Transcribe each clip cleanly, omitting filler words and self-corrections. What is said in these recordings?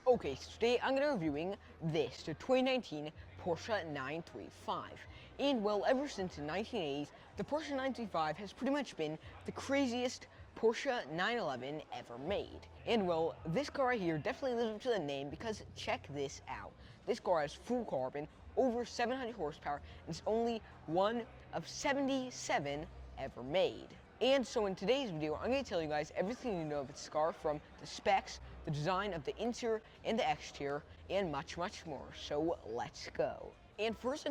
Okay, so today I'm going to be reviewing this, the 2019 Porsche 935. And well, ever since the 1980s, the Porsche 935 has pretty much been the craziest Porsche 911 ever made. And well, this car right here definitely lives up to the name because check this out. This car has full carbon, over 700 horsepower, and it's only one of 77 ever made. And so in today's video, I'm going to tell you guys everything you know of this car, from the specs, the design of the interior and the exterior, and much more. So let's go. And first,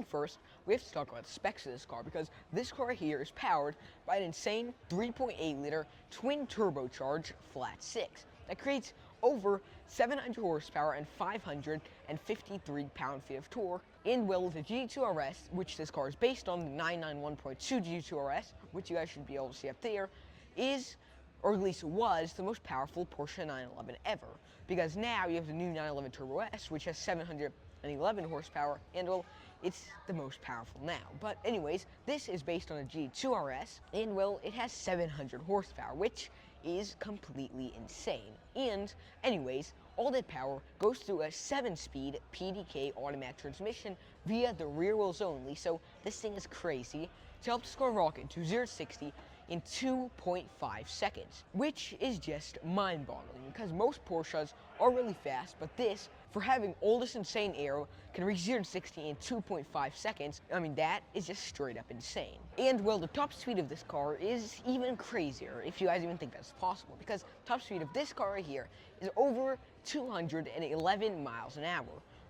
we have to talk about the specs of this car, because this car here is powered by an insane 3.8 liter twin turbocharged flat six that creates over 700 horsepower and 553 pound-feet of torque. And well, the GT2 RS, which this car is based on, the 991.2 GT2 RS, which you guys should be able to see up there, is, or at least was, the most powerful Porsche 911 ever. Because now you have the new 911 Turbo S, which has 711 horsepower, and well, it's the most powerful now. But anyways, this is based on a GT2 RS, and well, it has 700 horsepower, which is completely insane. And anyways, all that power goes through a 7-speed PDK automatic transmission via the rear wheels only, so this thing is crazy, to help this car rocket to 0 to 60 in 2.5 seconds, which is just mind-boggling, because most Porsches are really fast, but this, for having all this insane aero, can reach 0 to 60 in 2.5 seconds. I mean, that is just straight up insane. And well, the top speed of this car is even crazier, if you guys even think that's possible, because top speed of this car right here is over 211 miles an hour,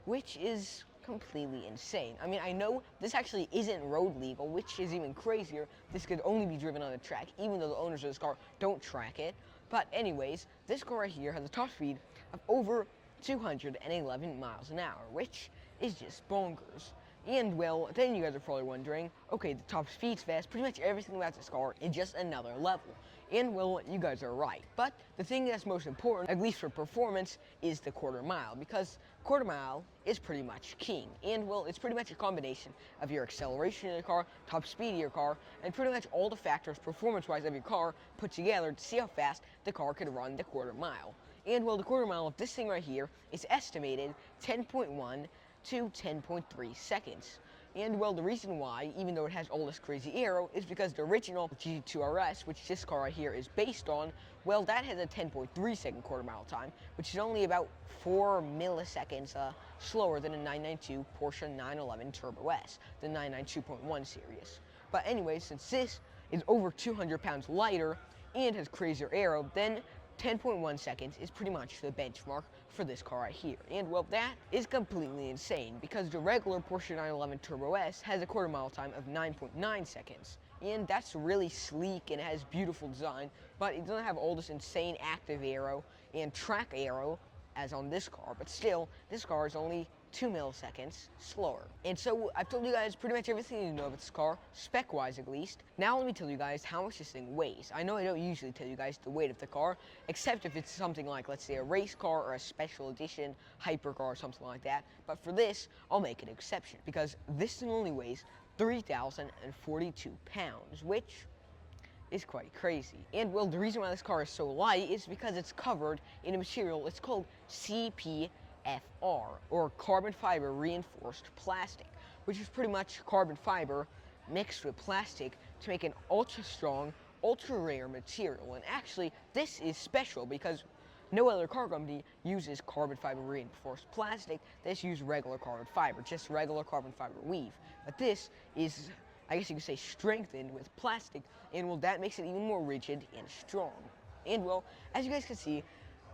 which is completely insane. I mean, I know this actually isn't road legal, which is even crazier. This could only be driven on a track, even though the owners of this car don't track it. But anyways, this car right here has a top speed of over 211 miles an hour, which is just bonkers. And well, then you guys are probably wondering, okay, the top speed's fast, pretty much everything about this car is just another level. And well, you guys are right. But the thing that's most important, at least for performance, is the quarter mile, because quarter mile is pretty much king. And well, it's pretty much a combination of your acceleration of your car, top speed of your car, and pretty much all the factors performance-wise of your car put together to see how fast the car could run the quarter mile. And well, the quarter mile of this thing right here is estimated 10.1 to 10.3 seconds. And well, the reason why, even though it has all this crazy aero, is because the original GT2 RS, which this car right here is based on, well, that has a 10.3 second quarter mile time, which is only about 4 milliseconds slower than a 992 Porsche 911 Turbo S, the 992.1 series. But anyways, since this is over 200 pounds lighter and has crazier aero, then 10.1 seconds is pretty much the benchmark for this car right here. And well, that is completely insane, because the regular Porsche 911 Turbo S has a quarter mile time of 9.9 seconds. And that's really sleek and has beautiful design, but it doesn't have all this insane active aero and track aero as on this car. But still, this car is only 2 milliseconds slower. And so I've told you guys pretty much everything you know about this car, spec-wise at least. Now let me tell you guys how much this thing weighs. I know I don't usually tell you guys the weight of the car, except if it's something like, let's say, a race car or a special edition hypercar or something like that. But for this, I'll make an exception, because this thing only weighs 3,042 pounds, which is quite crazy. And well, the reason why this car is so light is because it's covered in a material, it's called CPFR, or carbon fiber reinforced plastic, which is pretty much carbon fiber mixed with plastic to make an ultra strong, ultra rare material. And actually, this is special because no other car company uses carbon fiber reinforced plastic. They just use regular carbon fiber, just regular carbon fiber weave. But this is, I guess you could say, strengthened with plastic, and well, that makes it even more rigid and strong. And well, as you guys can see,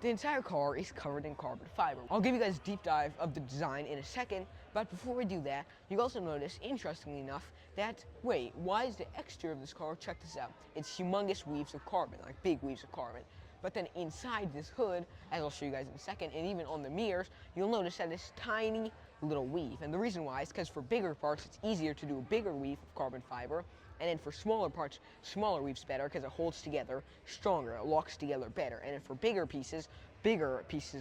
the entire car is covered in carbon fiber. I'll give you guys a deep dive of the design in a second, but before we do that, you also notice, interestingly enough, that, wait, why is the exterior of this car, check this out, it's humongous weaves of carbon, like big weaves of carbon. But then inside this hood, as I'll show you guys in a second, and even on the mirrors, you'll notice that this tiny little weave. And the reason why is because for bigger parts, it's easier to do a bigger weave of carbon fiber, and then for smaller parts, smaller weave's better because it holds together stronger, it locks together better. And then for bigger pieces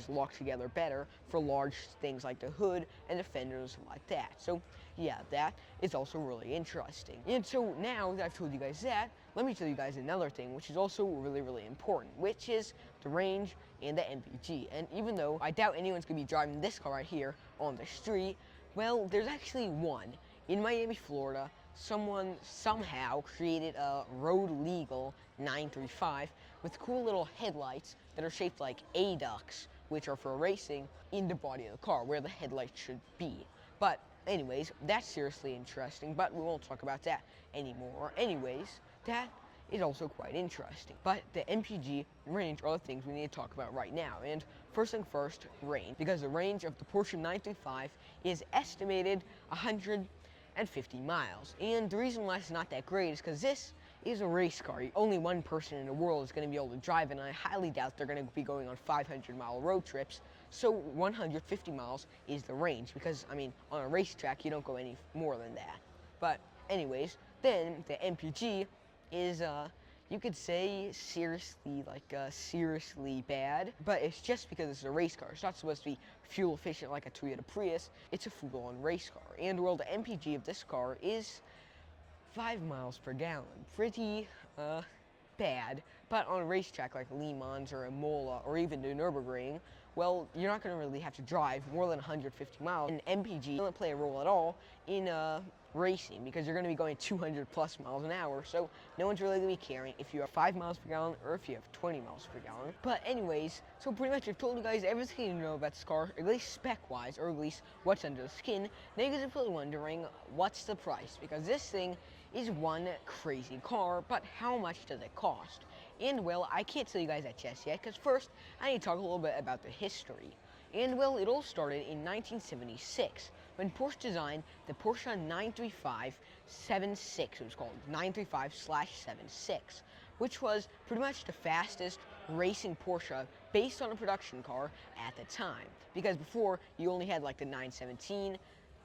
lock together better for large things like the hood and the fenders like that. So yeah, that is also really interesting. And so now that I've told you guys that, let me tell you guys another thing, which is also really important, which is the range and the MPG. And even though I doubt anyone's gonna be driving this car right here on the street, well, there's actually one. In Miami, Florida, someone somehow created a road legal 935 with cool little headlights that are shaped like A-ducts, which are for racing, in the body of the car, where the headlights should be. But anyways, that's seriously interesting, but we won't talk about that anymore. Anyways, that is also quite interesting. But the MPG range are the things we need to talk about right now. And first thing first, range. Because the range of the Porsche 935 is estimated 150 miles. And the reason why it's not that great is because this is a race car. Only one person in the world is going to be able to drive it, and I highly doubt they're going to be going on 500-mile road trips. So 150 miles is the range, because, I mean, on a racetrack, you don't go any more than that. But anyways, then the MPG is, you could say seriously bad, but it's just because it's a race car. It's not supposed to be fuel efficient like a Toyota Prius. It's a full-on race car. And well, the MPG of this car is 5 miles per gallon. Pretty bad, but on a racetrack like Le Mans or Imola or even the Nürburgring, well, you're not going to really have to drive more than 150 miles. And MPG doesn't play a role at all in racing, because you're going to be going 200 plus miles an hour, so no one's really going to be caring if you have 5 miles per gallon or if you have 20 miles per gallon. But anyways, so pretty much I've told you guys everything you know about this car, at least spec-wise, or at least what's under the skin. Now you guys are probably wondering, what's the price? Because this thing is one crazy car, but how much does it cost? And well, I can't tell you guys that just yet, because first, I need to talk a little bit about the history. And well, it all started in 1976, when Porsche designed the Porsche 935 76, it was called 935/76, which was pretty much the fastest racing Porsche based on a production car at the time. Because before, you only had like the 917,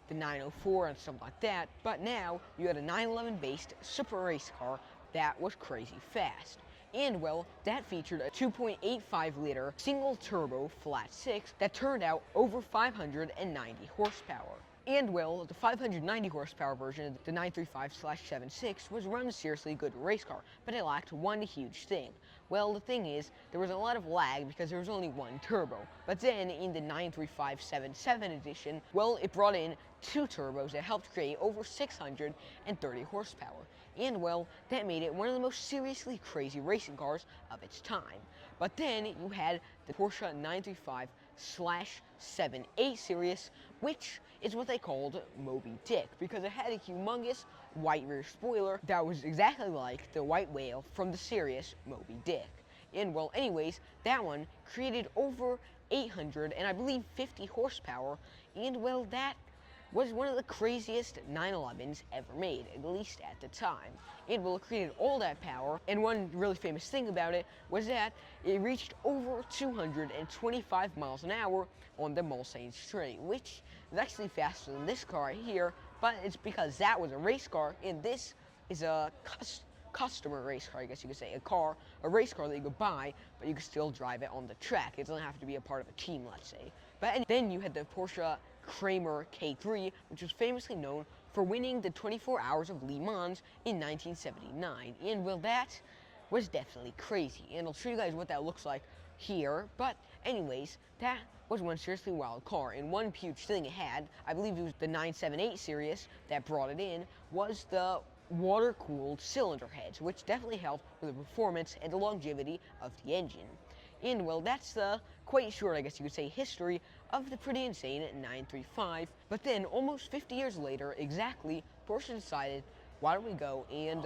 the 904 and stuff like that, but now you had a 911 based super race car that was crazy fast. And well, that featured a 2.85 liter single turbo flat six that turned out over 590 horsepower. And well, the 590 horsepower version of the 935/76 was run a seriously good race car, but it lacked one huge thing. Well, the thing is, there was a lot of lag because there was only one turbo. But then in the 935/77 edition, well, it brought in two turbos that helped create over 630 horsepower. And well, that made it one of the most seriously crazy racing cars of its time. But then you had the Porsche 935/78 series, which is what they called Moby Dick, because it had a humongous white rear spoiler that was exactly like the white whale from the series Moby Dick. And well, anyways, that one created over 800 and I believe 50 horsepower, and well, that was one of the craziest 911s ever made, at least at the time. It well, created all that power, and one really famous thing about it was that it reached over 225 miles an hour on the Mulsanne Straight, which is actually faster than this car right here, but it's because that was a race car, and this is a customer race car, I guess you could say. A race car that you could buy, but you could still drive it on the track. It doesn't have to be a part of a team, let's say. But then you had the Porsche Kramer K3, which was famously known for winning the 24 Hours of Le Mans in 1979. And well, that was definitely crazy. And I'll show you guys what that looks like here. But anyways, that was one seriously wild car. And one huge thing it had, I believe it was the 978 series that brought it in, was the water-cooled cylinder heads, which definitely helped with the performance and the longevity of the engine. And well, that's the quite short, I guess you could say, history of the pretty insane 935. But then, almost 50 years later, exactly, Porsche decided, why don't we go and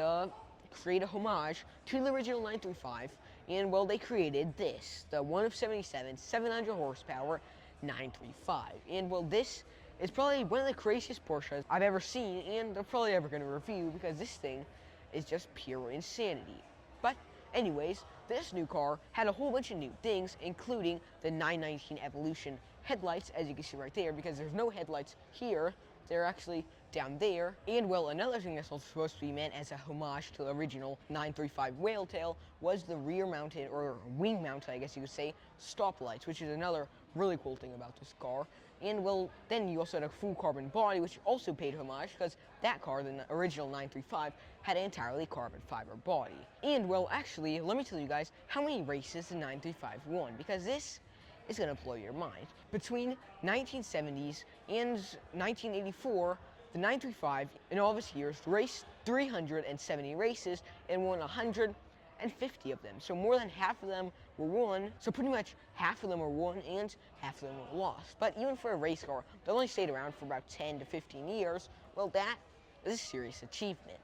create a homage to the original 935, and well, they created this, the one of 77, 700 horsepower 935. And well, this is probably one of the craziest Porsches I've ever seen, and I'm probably ever going to review, because this thing is just pure insanity. But anyways, this new car had a whole bunch of new things, including the 919 Evolution headlights, as you can see right there, because there's no headlights here, they're actually down there. And well, another thing that's also supposed to be meant as a homage to the original 935 Whale Tail was the rear mounted, or wing mounted, I guess you could say, stoplights, which is another really cool thing about this car. And well, then you also had a full carbon body, which also paid homage because that car, the original 935, had an entirely carbon fiber body. And well, actually, let me tell you guys how many races the 935 won, because this is going to blow your mind. Between 1970s and 1984, the 935 in all of its years raced 370 races and won 150 of them. So more than half of them were won. So pretty much half of them were won and half of them were lost. But even for a race car that only stayed around for about 10 to 15 years, well, that is a serious achievement.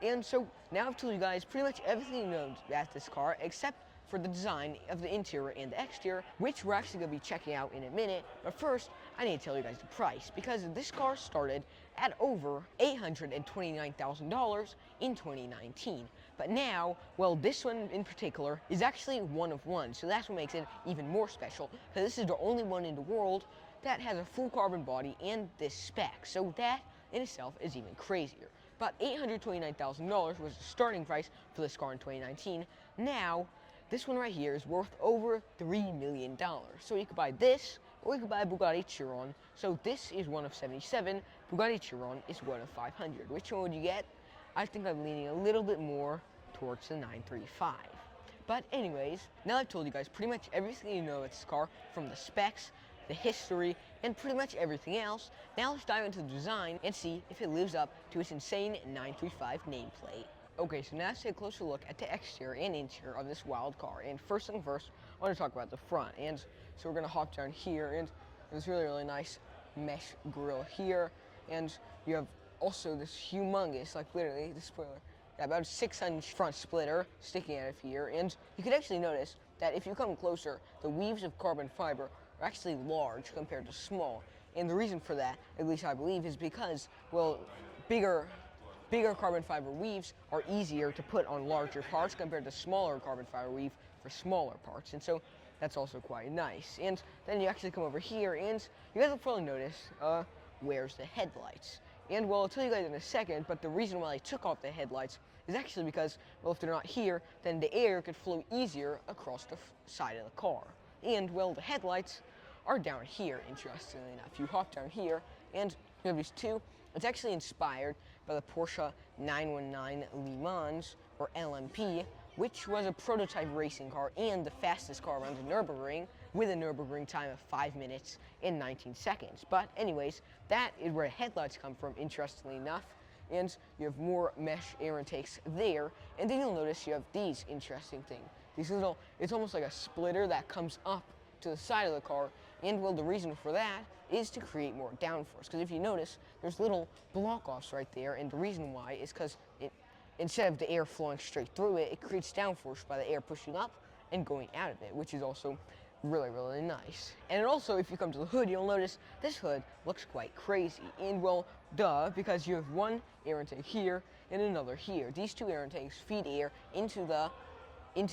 And so now I've told you guys pretty much everything you know about this car, except for the design of the interior and the exterior, which we're actually going to be checking out in a minute. But first, I need to tell you guys the price, because this car started at over $829,000 in 2019. But now, well, this one in particular is actually one of one, so that's what makes it even more special, because this is the only one in the world that has a full carbon body and this spec, so that in itself is even crazier. But $829,000 was the starting price for this car in 2019. Now, this one right here is worth over $3 million. So you could buy this, or you could buy a Bugatti Chiron. So this is one of 77, Bugatti Chiron is one of 500. Which one would you get? I think I'm leaning a little bit more towards the 935. But anyways, now I've told you guys pretty much everything you know about this car, from the specs, the history, and pretty much everything else. Now let's dive into the design and see if it lives up to its insane 935 nameplate. Okay, so now let's take a closer look at the exterior and interior of this wild car. And first thing first, I want to talk about the front. And so we're going to hop down here, and there's really nice mesh grille here. And you have also this humongous, like literally, the spoiler, about a 6-inch front splitter sticking out of here. And you can actually notice that if you come closer, the weaves of carbon fiber are actually large compared to small. And the reason for that, at least I believe, is because, well, bigger carbon fiber weaves are easier to put on larger parts compared to smaller carbon fiber weave for smaller parts. And so that's also quite nice. And then you actually come over here, and you guys will probably notice, where's the headlights? And well, I'll tell you guys in a second, but the reason why I took off the headlights is actually because, well, if they're not here, then the air could flow easier across the side of the car. And well, the headlights are down here, interestingly enough. You hop down here, and you have these two. It's actually inspired by the Porsche 919 Le Mans, or LMP, which was a prototype racing car and the fastest car around the Nürburgring, with a Nürburgring time of 5 minutes and 19 seconds. But anyways, that is where headlights come from, interestingly enough. And you have more mesh air intakes there. And then you'll notice you have these interesting things. These little, it's almost like a splitter that comes up to the side of the car. And well, the reason for that is to create more downforce. Because if you notice, there's little block-offs right there. And the reason why is because instead of the air flowing straight through it, it creates downforce by the air pushing up and going out of it, which is also really nice. And also, if you come to the hood, you'll notice this hood looks quite crazy. And well, duh, because you have one air intake here and another here. These two air intakes feed air into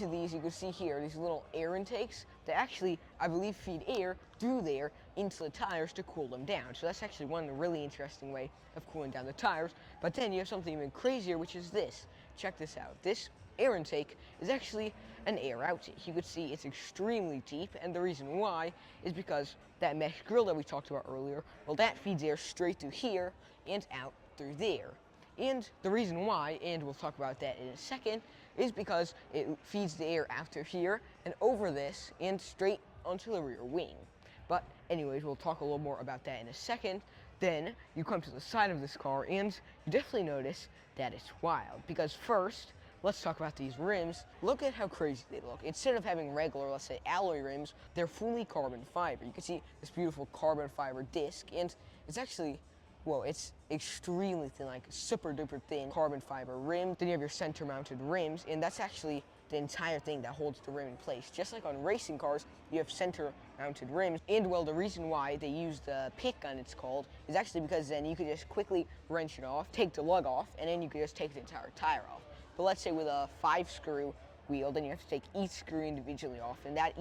these, you can see here, these little air intakes that actually, I believe, feed air through there into the tires to cool them down. So that's actually one really interesting way of cooling down the tires. But then you have something even crazier, which is this. Check this out. This air intake is actually an air outtake. You could see it's extremely deep, and the reason why is because that mesh grille that we talked about earlier, well, that feeds air straight through here and out through there. And the reason why, and we'll talk about that in a second, is because it feeds the air out through here and over this and straight onto the rear wing. But anyways, we'll talk a little more about that in a second. Then you come to the side of this car, and you definitely notice that it's wild. Because first, let's talk about these rims. Look at how crazy they look. Instead of having regular, let's say, alloy rims, they're fully carbon fiber. You can see this beautiful carbon fiber disc, and it's actually, well, it's extremely thin, like super duper thin carbon fiber rim. Then you have your center mounted rims, and that's actually the entire thing that holds the rim in place. Just like on racing cars, you have center mounted rims. And well, the reason why they use the pick gun, it's called, is actually because then you could just quickly wrench it off, take the lug off, and then you could just take the entire tire off. But let's say with a 5-screw wheel, then you have to take each screw individually off, and that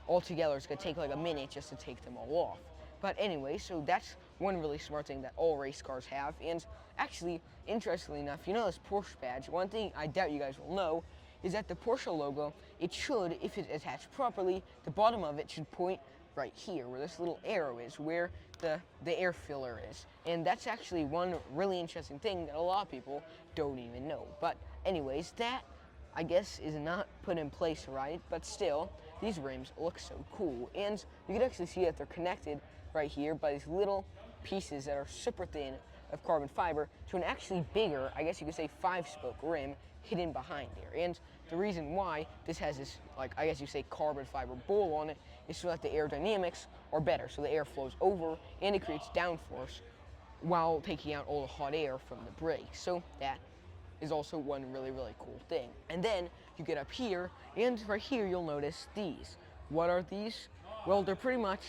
altogether is gonna take like a minute just to take them all off. But anyway, so that's one really smart thing that all race cars have. And actually, interestingly enough, you know this Porsche badge, one thing I doubt you guys will know is that the Porsche logo, it should, if it's attached properly, the bottom of it should point right here, where this little arrow is, where the air filler is. And that's actually one really interesting thing that a lot of people don't even know. But anyways, that, I guess, is not put in place right, but still, these rims look so cool. And you can actually see that they're connected right here by these little pieces that are super thin of carbon fiber to an actually bigger, I guess you could say, 5-spoke rim hidden behind there. And the reason why this has this, like, I guess you say, carbon fiber bowl on it is so that the aerodynamics are better. So the air flows over and it creates downforce while taking out all the hot air from the brakes. So that is also one really, really cool thing. And then you get up here, and right here you'll notice these. What are these? Well, they're pretty much,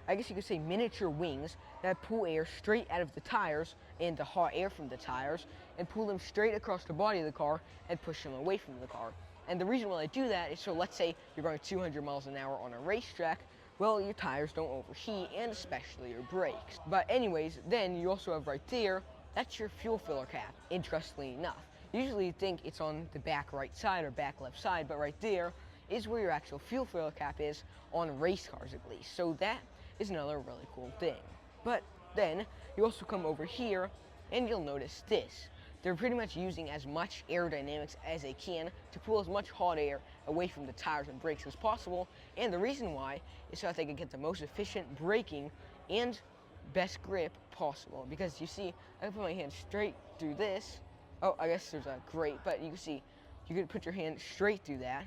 I guess you could say, miniature wings that pull air straight out of the tires and the hot air from the tires and pull them straight across the body of the car and push them away from the car. And the reason why they do that is so, let's say you're going 200 miles an hour on a racetrack, well, your tires don't overheat, and especially your brakes. But anyways, then you also have right there, that's your fuel filler cap, interestingly enough. Usually you think it's on the back right side or back left side, but right there is where your actual fuel filler cap is on race cars at least. So that is another really cool thing. But then you also come over here and you'll notice this. They're pretty much using as much aerodynamics as they can to pull as much hot air away from the tires and brakes as possible. And the reason why is so that they can get the most efficient braking and best grip possible. Because you see, I can put my hand straight through this. Oh, I guess there's a grate, but you can see, you can put your hand straight through that,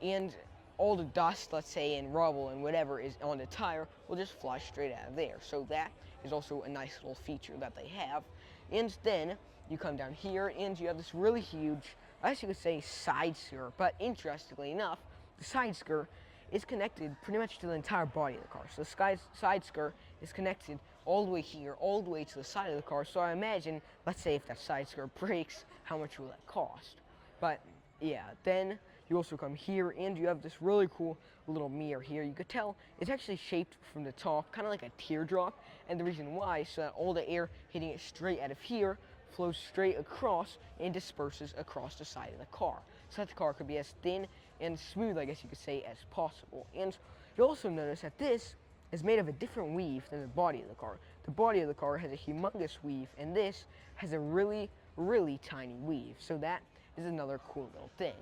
and all the dust, let's say, and rubble and whatever is on the tire will just fly straight out of there. So that is also a nice little feature that they have. And then you come down here and you have this really huge, I guess you could say, side skirt. But interestingly enough, the side skirt is connected pretty much to the entire body of the car. So the side skirt is connected all the way here, all the way to the side of the car. So I imagine, let's say if that side skirt breaks, how much will that cost? But yeah, then you also come here and you have this really cool little mirror here. You could tell it's actually shaped from the top, kind of like a teardrop. And the reason why is so that all the air hitting it straight out of here flows straight across and disperses across the side of the car. So that the car could be as thin and smooth, I guess you could say, as possible. And you'll also notice that this is made of a different weave than the body of the car. The body of the car has a humongous weave, and this has a really, really tiny weave. So that is another cool little thing.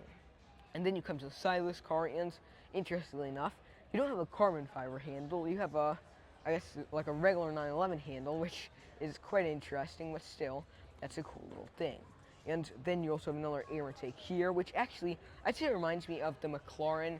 And then you come to the side of this car, and interestingly enough, you don't have a carbon fiber handle. You have a, I guess, like a regular 911 handle, which is quite interesting, but still, that's a cool little thing. And then you also have another air intake here, which actually, I'd say, reminds me of the McLaren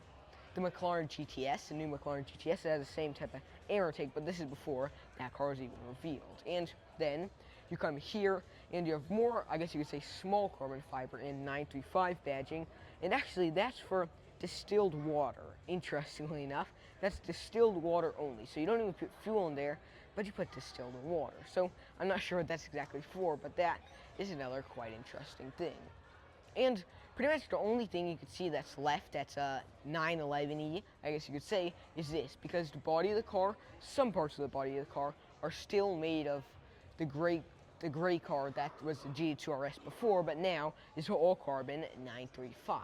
GTS, the new McLaren GTS. It has the same type of air intake, but this is before that car was even revealed. And then you come here, and you have more, I guess you could say, small carbon fiber and 935 badging. And actually, that's for distilled water, interestingly enough. That's distilled water only. So you don't even put fuel in there, but you put distilled water. So I'm not sure what that's exactly for, but that is another quite interesting thing. And pretty much the only thing you could see that's left that's a 911E, I guess you could say, is this. Because the body of the car, some parts of the body of the car, are still made of the gray car that was the GT2 RS before, but now is all carbon 935.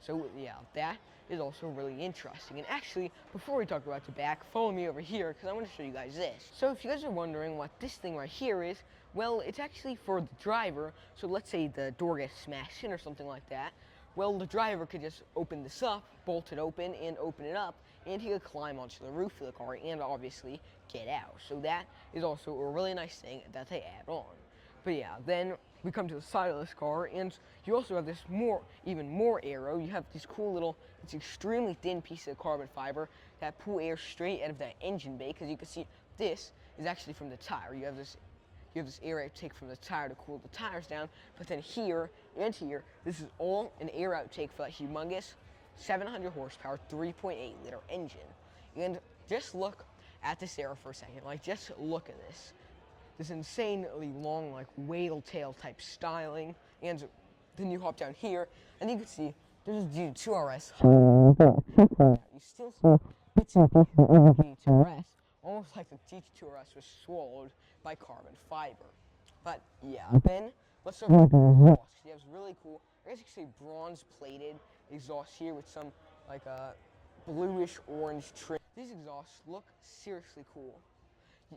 So yeah, that is also really interesting. And actually, before we talk about the back, follow me over here because I want to show you guys this. So if you guys are wondering what this thing right here is, well, it's actually for the driver. So let's say the door gets smashed in or something like that. Well, the driver could just open this up, bolt it open, and open it up, and he could climb onto the roof of the car and obviously get out. So that is also a really nice thing that they add on. But yeah, then we come to the side of this car, and you also have this even more aero. You have these cool little, it's extremely thin piece of carbon fiber that pull air straight out of that engine bay, because you can see this is actually from the tire. You have this air outtake from the tire to cool the tires down, but then here and here, this is all an air outtake for that humongous 700 horsepower, 3.8 liter engine. And just look at this air for a second. Like, just look at this. This insanely long, like, whale tail type styling. And then you hop down here, and you can see there's a GT2 RS. You still see bits and pieces of the GT2 RS, almost like the GT2 RS was swallowed by carbon fiber. But yeah, then let's start with the exhaust. You have this really cool, I guess you could say, bronze plated exhaust here with some like a bluish orange trim. these exhausts look seriously cool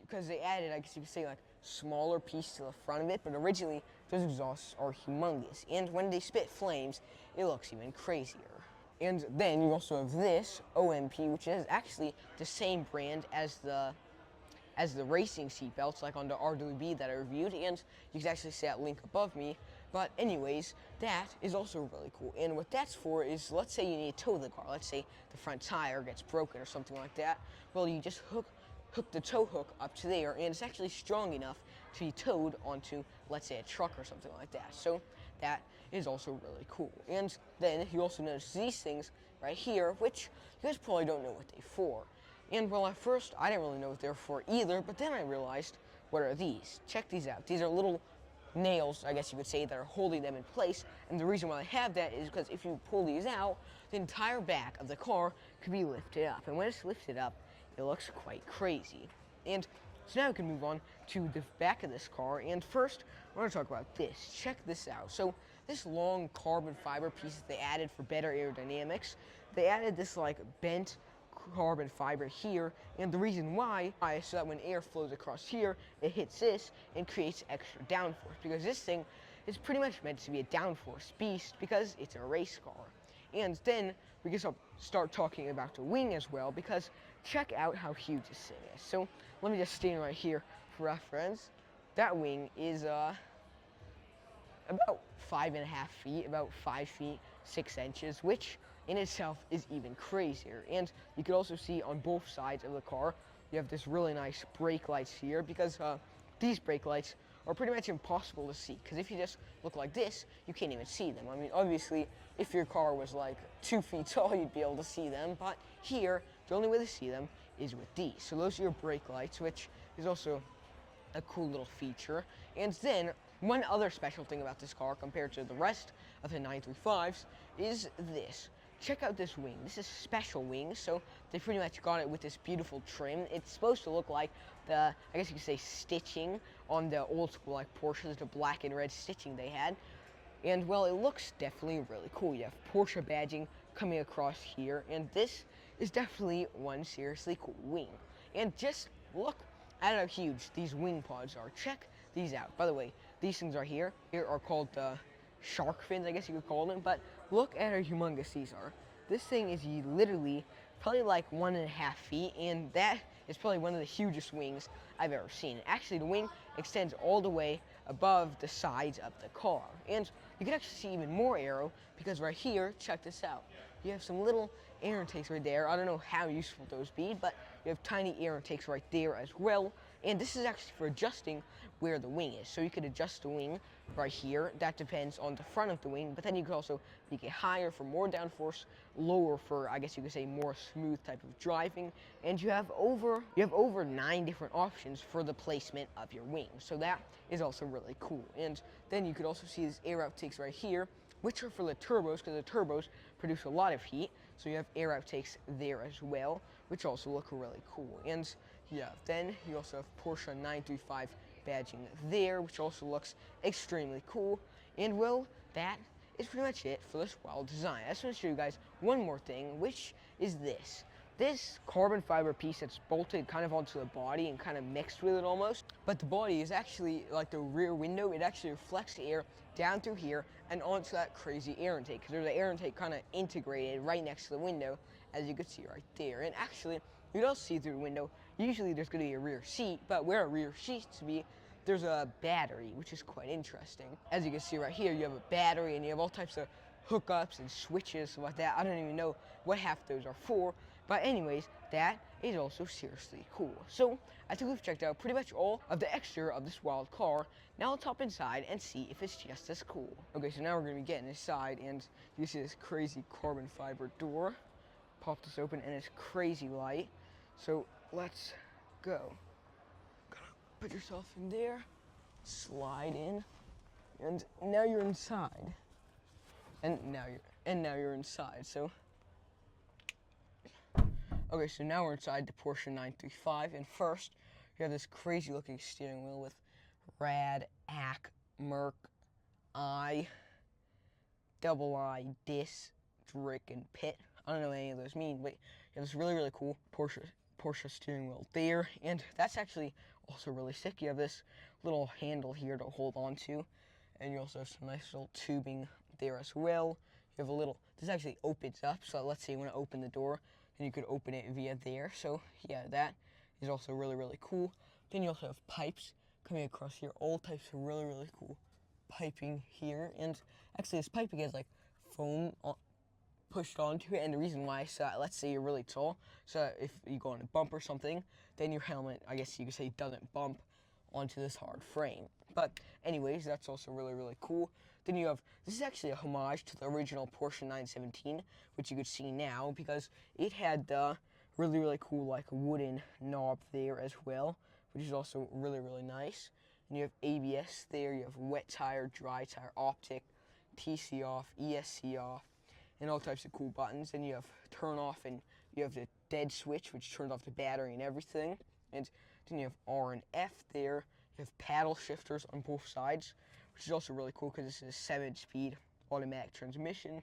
because they added, I guess you could say, like smaller piece to the front of it, but originally those exhausts are humongous, and when they spit flames, it looks even crazier. And then you also have this OMP, which is actually the same brand as the racing seatbelts, like on the RWB that I reviewed, and you can actually see that link above me. But anyways, that is also really cool. And what that's for is, let's say you need to tow the car. Let's say the front tire gets broken or something like that. Well, you just hook the tow hook up to there, and it's actually strong enough to be towed onto, let's say, a truck or something like that. So that is also really cool. And then you also notice these things right here, which you guys probably don't know what they're for. And well, at first, I didn't really know what they were for either, but then I realized, what are these? Check these out. These are little nails, I guess you could say, that are holding them in place. And the reason why I have that is because if you pull these out, the entire back of the car could be lifted up. And when it's lifted up, it looks quite crazy. And so now we can move on to the back of this car. And first, I want to talk about this. Check this out. So this long carbon fiber piece that they added for better aerodynamics, they added this like bent carbon fiber here, and the reason why is so that when air flows across here, it hits this and creates extra downforce, because this thing is pretty much meant to be a downforce beast because it's a race car. And then we can start talking about the wing as well, because check out how huge this thing is. So let me just stand right here for reference. That wing is about 5.5 feet, about 5 feet 6 inches, which in itself is even crazier. And you can also see on both sides of the car, you have this really nice brake lights here, because these brake lights are pretty much impossible to see, because if you just look like this, you can't even see them. I mean, obviously, if your car was like 2 feet tall, you'd be able to see them, but here, the only way to see them is with these. So those are your brake lights, which is also a cool little feature. And then one other special thing about this car compared to the rest of the 935s is this. Check out this wing. This is special wings, so they pretty much got it with this beautiful trim. It's supposed to look like the, I guess you could say, stitching on the old school like Porsches, the black and red stitching they had. And well, it looks definitely really cool. You have Porsche badging coming across here, and this is definitely one seriously cool wing. And just look at how huge these wing pods are. Check these out. By the way, these things are here are called the shark fins, I guess you could call them, but look at how humongous these are. This thing is literally probably like 1.5 feet, and that is probably one of the hugest wings I've ever seen. Actually, the wing extends all the way above the sides of the car, and you can actually see even more aero, because right here, check this out. You have some little air intakes right there. I don't know how useful those be, but you have tiny air intakes right there as well. And this is actually for adjusting where the wing is. So you could adjust the wing right here. That depends on the front of the wing, but then you could also make it higher for more downforce, lower for, I guess you could say, more smooth type of driving. And you have over 9 different options for the placement of your wing. So that is also really cool. And then you could also see these air outtakes right here, which are for the turbos, because the turbos produce a lot of heat. So you have air outtakes there as well, which also look really cool. And yeah, then you also have Porsche 935 badging there, which also looks extremely cool. And well, that is pretty much it for this wild design. I just want to show you guys one more thing, which is this. This carbon fiber piece that's bolted kind of onto the body and kind of mixed with it almost. But the body is actually like the rear window. It actually reflects the air down through here and onto that crazy air intake, because there's an air intake kind of integrated right next to the window, as you can see right there. And actually, you don't see through the window. Usually there's going to be a rear seat, but where a rear seat to be, there's a battery, which is quite interesting. As you can see right here, you have a battery and you have all types of hookups and switches, stuff like that. I don't even know what half those are for, but anyways, that is also seriously cool. So I think we've checked out pretty much all of the exterior of this wild car. Now let's hop inside and see if it's just as cool. Okay, so now we're going to be getting inside, and you see this crazy carbon fiber door. Pop this open and it's crazy light. So let's go. Gotta put yourself in there, slide in, and now you're inside. And now you're inside. So okay, so now we're inside the Porsche 935, and first you have this crazy looking steering wheel with rad, ac, merc, I, double I, dis, drick, and pit. I don't know what any of those mean, but you have this really, really cool Porsche steering wheel there, and that's actually also really sick. You have this little handle here to hold on to, and you also have some nice little tubing there as well. You have a little, this actually opens up, so let's say you want to open the door, and you could open it via there. So yeah, that is also really, really cool. Then you also have pipes coming across here, all types of really, really cool piping here. And actually this piping has like foam pushed onto it, and the reason why, so let's say you're really tall, so if you go on a bump or something, then your helmet, I guess you could say, doesn't bump onto this hard frame. But anyways, that's also really, really cool. Then you have, this is actually a homage to the original Porsche 917, which you could see now, because it had the really, really cool like wooden knob there as well, which is also really, really nice. And you have ABS there, you have wet tire, dry tire, optic, TC off, ESC off, and all types of cool buttons. Then you have turn off, and you have the dead switch, which turns off the battery and everything. And then you have R and F there. You have paddle shifters on both sides, which is also really cool because this is a 7-speed automatic transmission.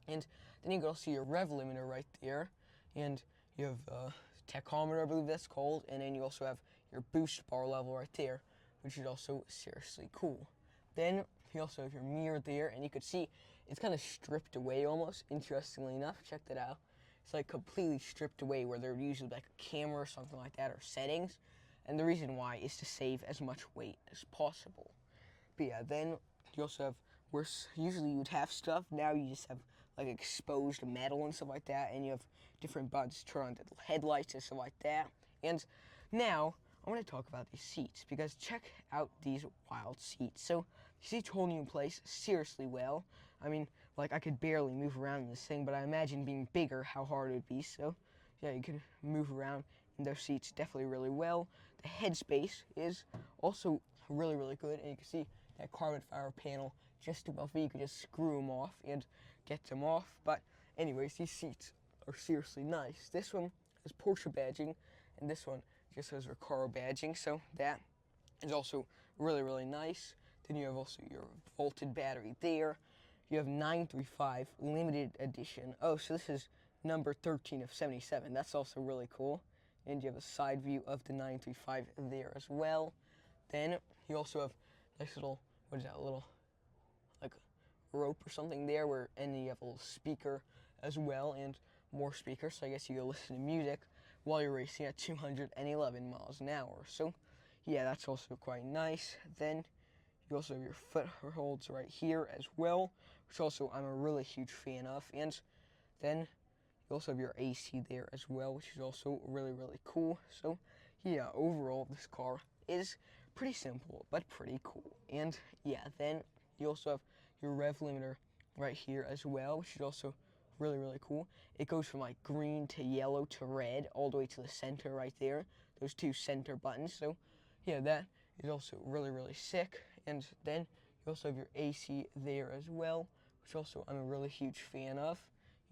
And then you can also see your rev limiter right there. And you have tachometer, I believe that's called. And then you also have your boost bar level right there, which is also seriously cool. Then you also have your mirror there, and you could see it's kind of stripped away almost, interestingly enough. Check that out. It's like completely stripped away, where they're usually like a camera or something like that, or settings. And the reason why is to save as much weight as possible. But yeah, then you also have, where usually you would have stuff, now you just have like exposed metal and stuff like that, and you have different buttons to turn on the headlights and stuff like that. And now I want to talk about these seats, because check out these wild seats. So these seats hold you in place seriously well. I mean, like, I could barely move around in this thing, but I imagine being bigger how hard it would be. So yeah, you can move around in those seats definitely really well. The headspace is also really, really good, and you can see that carbon fiber panel just above me. You can just screw them off and get them off. But anyways, these seats are seriously nice. This one has Porsche badging, and this one just has Recaro badging, so that is also really, really nice. Then you have also your volted battery there. You have 935 limited edition. Oh, so this is number 13 of 77. That's also really cool. And you have a side view of the 935 there as well. Then you also have nice little, what is that, a little like rope or something there, where, and then you have a little speaker as well, and more speakers, so I guess you can listen to music while you're racing at 211 miles an hour. So yeah, that's also quite nice. Then you also have your footholds right here as well, which also I'm a really huge fan of. And then you also have your AC there as well, which is also really, really cool. So yeah, overall this car is pretty simple but pretty cool. And yeah, then you also have your rev limiter right here as well, which is also really, really cool. It goes from like green to yellow to red, all the way to the center right there. Those two center buttons. So yeah, that is also really, really sick. And then you also have your AC there as well, which also I'm a really huge fan of.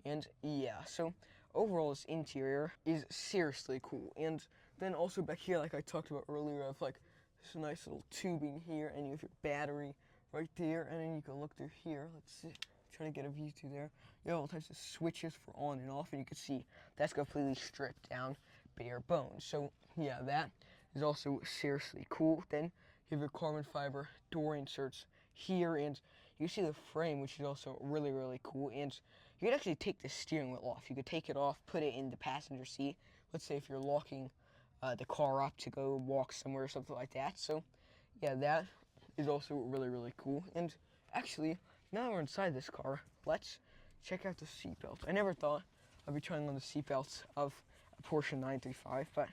And yeah, so overall this interior is seriously cool. And then also back here, like I talked about earlier, I have like this nice little tubing here, and you have your battery right there, and then you can look through here. Let's see. Trying to get a view through there. You have all types of switches for on and off, and you can see that's completely stripped down, bare bones. So yeah, that is also seriously cool. Then you have your carbon fiber door inserts here, and you see the frame, which is also really, really cool. And you could actually take the steering wheel off. You could take it off, put it in the passenger seat. Let's say if you're locking the car up to go walk somewhere or something like that. So yeah, that is also really, really cool. And actually, now we're inside this car, let's check out the seatbelts. I never thought I'd be trying on the seatbelts of a Porsche 935, but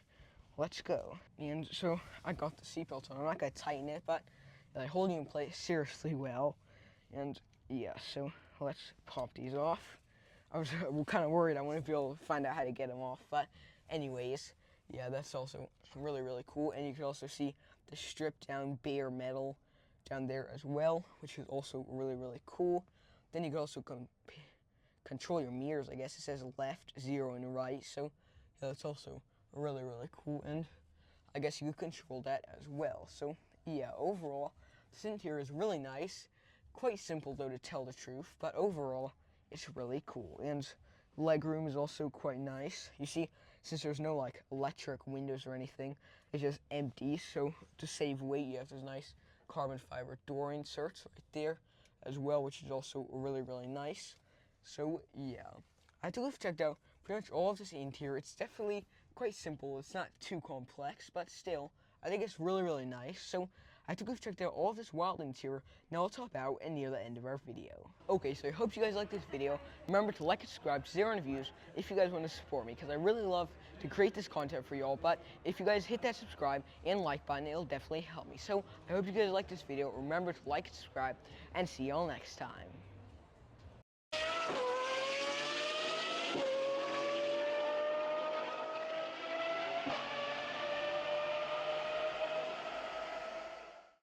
let's go. And so I got the seatbelt on. I'm not going to tighten it, but they hold you in place seriously well. And yeah, so let's pop these off. I was kind of worried I wouldn't be able to find out how to get them off, but anyways, yeah, that's also really, really cool. And you can also see the stripped down bare metal down there as well, which is also really, really cool. Then you can also control your mirrors. I guess it says left, 0, and right, so yeah, that's also really, really cool. And I guess you can control that as well. So yeah, overall this interior is really nice. Quite simple though, to tell the truth, but overall it's really cool. And leg room is also quite nice. You see, since there's no like electric windows or anything, it's just empty. So to save weight, you have this nice carbon fiber door inserts right there as well, which is also really, really nice. So yeah, I took a checked out pretty much all of this interior. It's definitely quite simple. It's not too complex, but still, I think it's really, really nice. So I took a checked out all of this wild interior. Now I'll top out and near the end of our video. Okay, so I hope you guys liked this video. Remember to like and subscribe to Xaaron Reviews if you guys want to support me, because I really love to create this content for y'all. But if you guys hit that subscribe and like button, it'll definitely help me. So I hope you guys liked this video. Remember to like and subscribe, and see y'all next time.